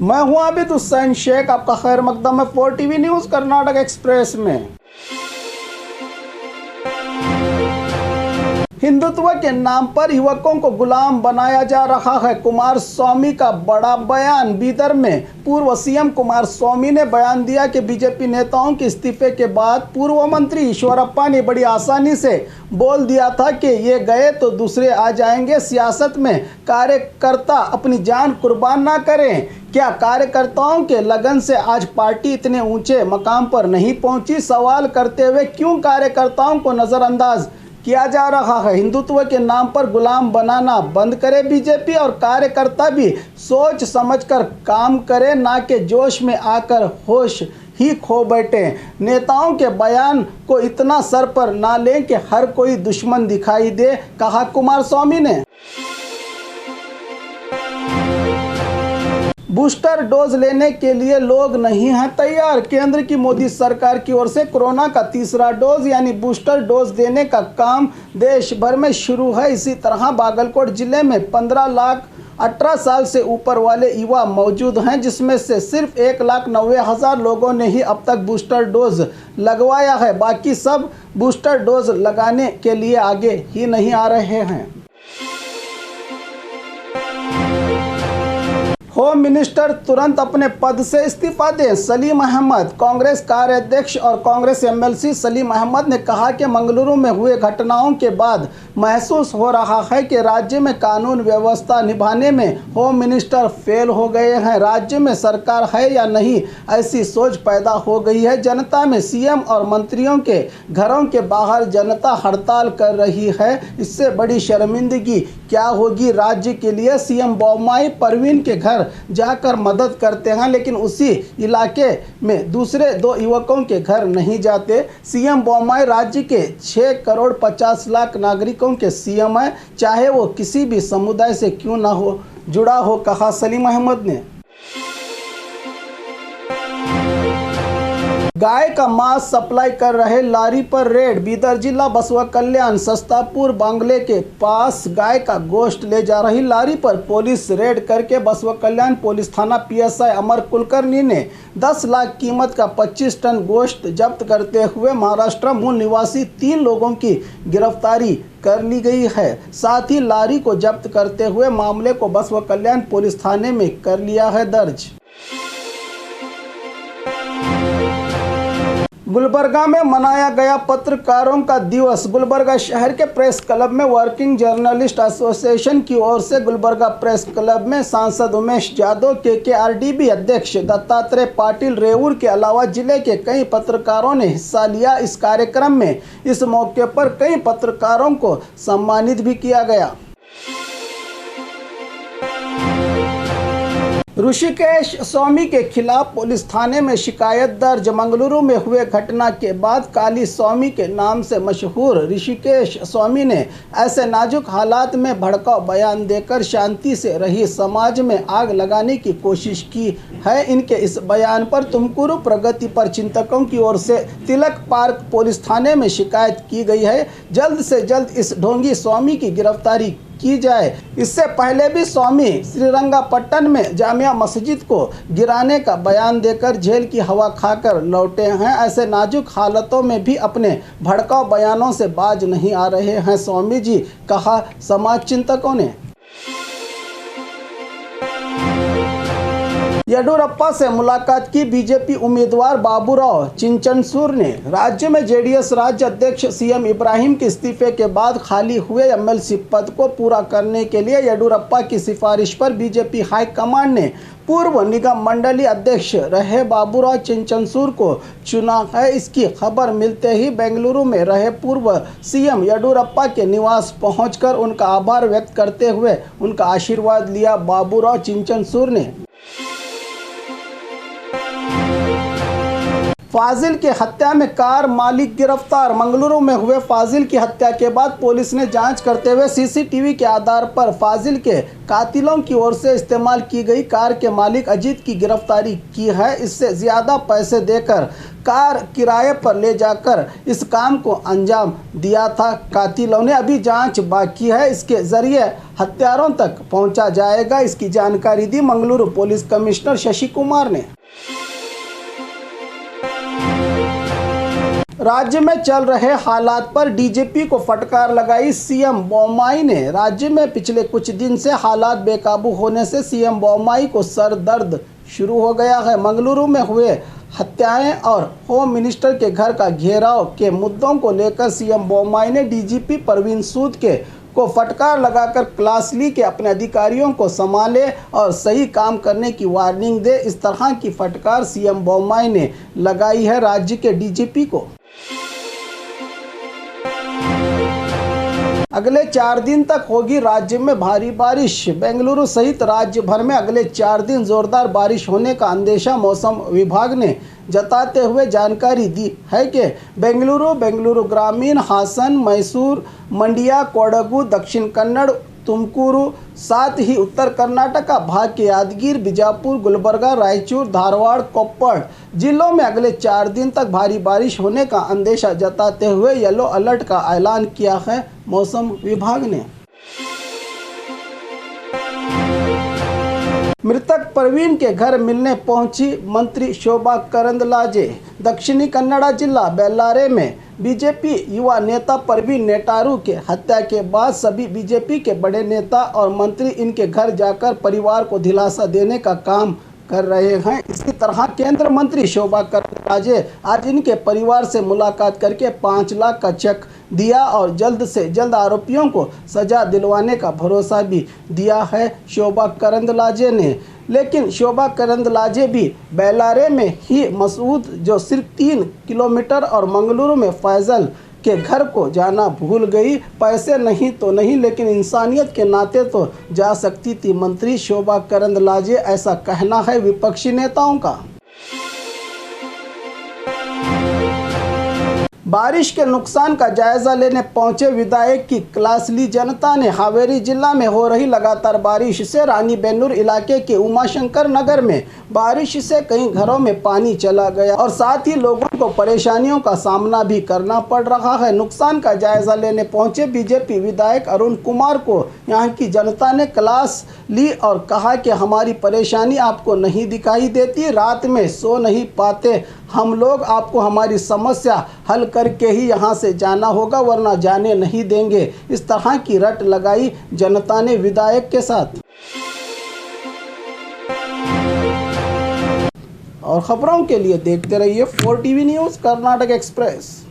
मैं हूं आबिद हुसैन शेख, आपका खैर मकदम है 4 टीवी न्यूज़ कर्नाटक एक्सप्रेस में। हिंदुत्व के नाम पर युवकों को गुलाम बनाया जा रहा है, कुमारस्वामी का बड़ा बयान। बीदर में पूर्व सीएम कुमारस्वामी ने बयान दिया कि बीजेपी नेताओं के इस्तीफे के बाद पूर्व मंत्री ईश्वरप्पा ने बड़ी आसानी से बोल दिया था कि ये गए तो दूसरे आ जाएंगे। सियासत में कार्यकर्ता अपनी जान कुर्बान ना करें। क्या कार्यकर्ताओं के लगन से आज पार्टी इतने ऊंचे मकाम पर नहीं पहुंची? सवाल करते हुए क्यों कार्यकर्ताओं को नज़रअंदाज किया जा रहा है? हिंदुत्व के नाम पर गुलाम बनाना बंद करे बीजेपी और कार्यकर्ता भी सोच समझकर काम करें, ना कि जोश में आकर होश ही खो बैठे। नेताओं के बयान को इतना सर पर ना लें कि हर कोई दुश्मन दिखाई दे, कहा कुमारस्वामी ने। बूस्टर डोज लेने के लिए लोग नहीं हैं तैयार। केंद्र की मोदी सरकार की ओर से कोरोना का तीसरा डोज यानी बूस्टर डोज देने का काम देश भर में शुरू है। इसी तरह बागलकोट जिले में 15 लाख 18 साल से ऊपर वाले युवा मौजूद हैं, जिसमें से सिर्फ 1,90,000 लोगों ने ही अब तक बूस्टर डोज लगवाया है। बाकी सब बूस्टर डोज लगाने के लिए आगे ही नहीं आ रहे हैं। होम मिनिस्टर तुरंत अपने पद से इस्तीफा दें, सलीम अहमद। कांग्रेस कार्याध्यक्ष और कांग्रेस एमएलसी सलीम अहमद ने कहा कि मंगलुरु में हुए घटनाओं के बाद महसूस हो रहा है कि राज्य में कानून व्यवस्था निभाने में होम मिनिस्टर फेल हो गए हैं। राज्य में सरकार है या नहीं, ऐसी सोच पैदा हो गई है जनता में। सीएम और मंत्रियों के घरों के बाहर जनता हड़ताल कर रही है। इससे बड़ी शर्मिंदगी क्या होगी राज्य के लिए? सीएम बोम्मई परवीन के घर जाकर मदद करते हैं, लेकिन उसी इलाके में दूसरे 2 युवकों के घर नहीं जाते। सीएम बोम्मई राज्य के 6 करोड़ 50 लाख नागरिकों के सीएम है, चाहे वो किसी भी समुदाय से क्यों ना हो जुड़ा हो, कहा सलीम अहमद ने। गाय का मांस सप्लाई कर रहे लारी पर रेड। बीदर जिला बसवा कल्याण सस्तापुर बांग्ले के पास गाय का गोश्त ले जा रही लारी पर पुलिस रेड करके बसवा कल्याण पुलिस थाना पीएसआई अमर कुलकर्णी ने 10 लाख कीमत का 25 टन गोश्त जब्त करते हुए महाराष्ट्र मूल निवासी 3 लोगों की गिरफ्तारी कर ली गई है। साथ ही लारी को जब्त करते हुए मामले को बसवा कल्याण पुलिस थाने में कर लिया है दर्ज। गुलबर्गा में मनाया गया पत्रकारों का दिवस। गुलबर्गा शहर के प्रेस क्लब में वर्किंग जर्नलिस्ट एसोसिएशन की ओर से गुलबर्गा प्रेस क्लब में सांसद उमेश जाधव, केकेआरडीबी अध्यक्ष दत्तात्रेय पाटिल रेवूर के अलावा जिले के कई पत्रकारों ने हिस्सा लिया। इस कार्यक्रम में इस मौके पर कई पत्रकारों को सम्मानित भी किया गया। ऋषिकेश स्वामी के खिलाफ पुलिस थाने में शिकायत दर्ज। मंगलुरु में हुए घटना के बाद काली स्वामी के नाम से मशहूर ऋषिकेश स्वामी ने ऐसे नाजुक हालात में भड़काऊ बयान देकर शांति से रही समाज में आग लगाने की कोशिश की है। इनके इस बयान पर तुमकुरु प्रगति पर चिंतकों की ओर से तिलक पार्क पुलिस थाने में शिकायत की गई है। जल्द से जल्द इस ढोंगी स्वामी की गिरफ्तारी की जाए। इससे पहले भी स्वामी श्रीरंगापट्टन में जामिया मस्जिद को गिराने का बयान देकर जेल की हवा खाकर लौटे हैं। ऐसे नाजुक हालतों में भी अपने भड़काऊ बयानों से बाज नहीं आ रहे हैं स्वामी जी, कहा समाज चिंतकों ने। येडियुरप्पा से मुलाकात की बीजेपी उम्मीदवार बाबूराव चिंचनसूर ने। राज्य में जेडीएस राज्य अध्यक्ष सीएम इब्राहिम के इस्तीफे के बाद खाली हुए एमएलसी पद को पूरा करने के लिए येडियुरप्पा की सिफारिश पर बीजेपी हाईकमांड ने पूर्व निगम मंडली अध्यक्ष रहे बाबूराव चिंचनसूर को चुना है। इसकी खबर मिलते ही बेंगलुरु में रहे पूर्व सीएम येडियुरप्पा के निवास पहुंचकर उनका आभार व्यक्त करते हुए उनका आशीर्वाद लिया बाबूराव चिंचनसूर ने। फाजिल की हत्या में कार मालिक गिरफ्तार। मंगलुरु में हुए फाजिल की हत्या के बाद पुलिस ने जांच करते हुए सीसीटीवी के आधार पर फाजिल के कातिलों की ओर से इस्तेमाल की गई कार के मालिक अजीत की गिरफ्तारी की है। इससे ज़्यादा पैसे देकर कार किराए पर ले जाकर इस काम को अंजाम दिया था कातिलों ने। अभी जांच बाकी है, इसके ज़रिए हत्यारों तक पहुंचा जाएगा। इसकी जानकारी दी मंगलुरु पुलिस कमिश्नर शशि कुमार ने। राज्य में चल रहे हालात पर डीजीपी को फटकार लगाई सीएम बोम्मई ने। राज्य में पिछले कुछ दिन से हालात बेकाबू होने से सीएम बोम्मई को सर दर्द शुरू हो गया है। मंगलुरु में हुए हत्याएं और होम मिनिस्टर के घर का घेराव के मुद्दों को लेकर सीएम बोम्मई ने डीजीपी परवीन सूद को फटकार लगाकर क्लास ली कि अपने अधिकारियों को संभाले और सही काम करने की वार्निंग दे। इस तरह की फटकार सीएम बोम्मई ने लगाई है राज्य के डीजीपी को। अगले 4 दिन तक होगी राज्य में भारी बारिश। बेंगलुरु सहित राज्य भर में अगले 4 दिन जोरदार बारिश होने का अंदेशा मौसम विभाग ने जताते हुए जानकारी दी है कि बेंगलुरु ग्रामीण, हासन, मैसूर, मंडिया, कोडगु, दक्षिण कन्नड़, तुमकुरू, साथ ही उत्तर कर्नाटक भाग के यादगीर, बीजापुर, गुलबर्गा, रायचूर, धारवाड़, कोप्पड़ जिलों में अगले 4 दिन तक भारी बारिश होने का अंदेशा जताते हुए येलो अलर्ट का ऐलान किया है मौसम विभाग ने। मृतक प्रवीण के घर मिलने पहुंची मंत्री शोभा करंदलाजे। दक्षिणी कन्नड़ जिला बेल्लारे में बीजेपी युवा नेता प्रवीण नेटारू के हत्या के बाद सभी बीजेपी के बड़े नेता और मंत्री इनके घर जाकर परिवार को दिलासा देने का काम कर रहे हैं। इसी तरह केंद्र मंत्री शोभा करंदलाजे आज इनके परिवार से मुलाकात करके 5 लाख का चेक दिया और जल्द से जल्द आरोपियों को सजा दिलवाने का भरोसा भी दिया है शोभा करंदलाजे ने। लेकिन शोभा करंदलाजे भी बेल्लारे में ही मसूद जो सिर्फ 3 किलोमीटर और मंगलुरु में फैजल के घर को जाना भूल गई। पैसे नहीं तो नहीं, लेकिन इंसानियत के नाते तो जा सकती थी मंत्री शोभा करंदलाजे, ऐसा कहना है विपक्षी नेताओं का। बारिश के नुकसान का जायजा लेने पहुंचे विधायक की क्लास ली जनता ने। हावेरी जिला में हो रही लगातार बारिश से रानीबेन्नूर इलाके के उमाशंकर नगर में बारिश से कई घरों में पानी चला गया और साथ ही लोगों को परेशानियों का सामना भी करना पड़ रहा है। नुकसान का जायजा लेने पहुंचे बीजेपी विधायक अरुण कुमार को यहां की जनता ने क्लास ली और कहा कि हमारी परेशानी आपको नहीं दिखाई देती, रात में सो नहीं पाते हम लोग, आपको हमारी समस्या हल करके ही यहाँ से जाना होगा वरना जाने नहीं देंगे। इस तरह की रट लगाई जनता ने विधायक के साथ। और खबरों के लिए देखते रहिए 4 TV न्यूज़ कर्नाटक एक्सप्रेस।